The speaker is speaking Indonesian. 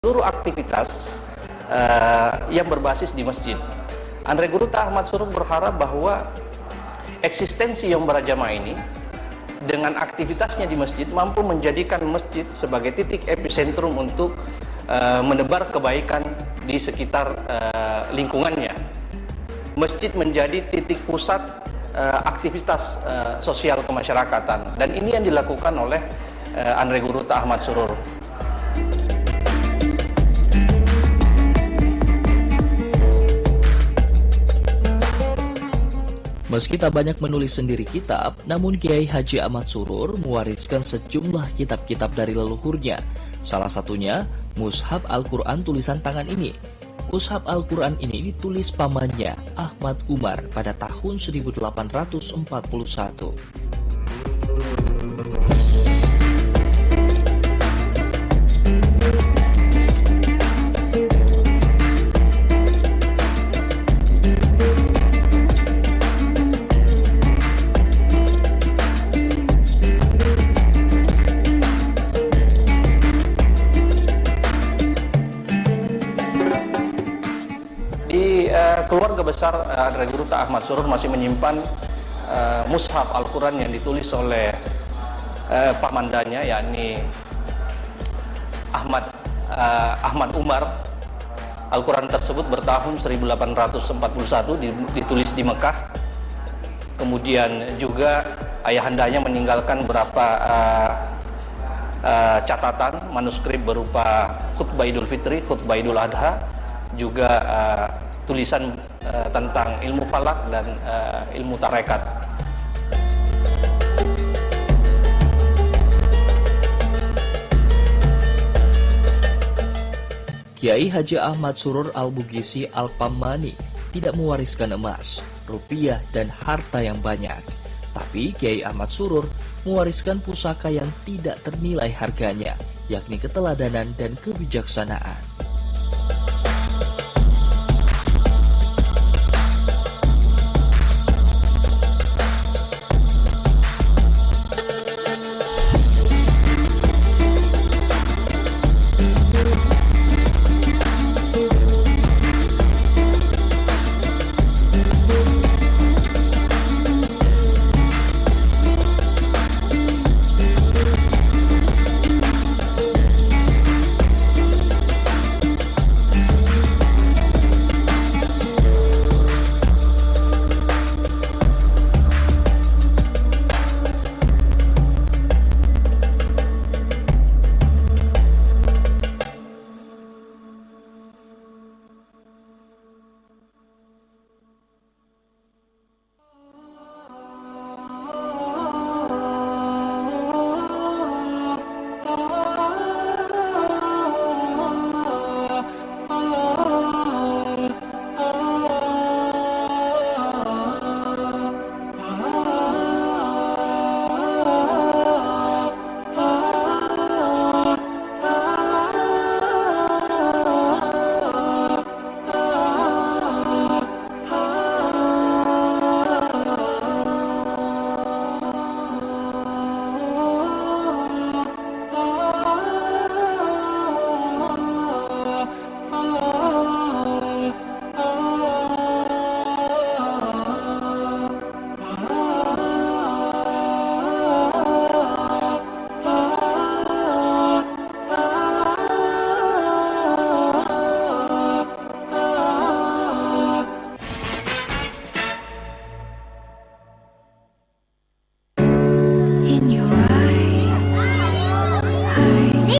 seluruh aktivitas yang berbasis di masjid. Andre Guruta Ahmad Surur berharap bahwa eksistensi Yang Beragama ini dengan aktivitasnya di masjid mampu menjadikan masjid sebagai titik epicentrum untuk menebar kebaikan di sekitar lingkungannya. Masjid menjadi titik pusat aktivitas sosial kemasyarakatan, dan ini yang dilakukan oleh Andre Guruta Ahmad Surur. Meski tak banyak menulis sendiri kitab, namun Kiai Haji Ahmad Surur mewariskan sejumlah kitab-kitab dari leluhurnya. Salah satunya Mushaf Al-Quran tulisan tangan ini. Mushaf Al-Quran ini ditulis pamannya Ahmad Umar pada tahun 1841. Keluarga besar Andre Guruta Ahmad Surur masih menyimpan Mushaf Al-Quran yang ditulis oleh pamandanya, yakni Ahmad Umar. Al-Quran tersebut bertahun 1841, ditulis di Mekah. Kemudian juga ayahandanya meninggalkan beberapa catatan manuskrip berupa khutbah Idul Fitri, khutbah Idul Adha, juga tulisan tentang ilmu falak dan ilmu tarekat. Kiai Haji Ahmad Surur Al-Bugisi Al-Pamani tidak mewariskan emas, rupiah, dan harta yang banyak. Tapi Kiai Ahmad Surur mewariskan pusaka yang tidak ternilai harganya, yakni keteladanan dan kebijaksanaan.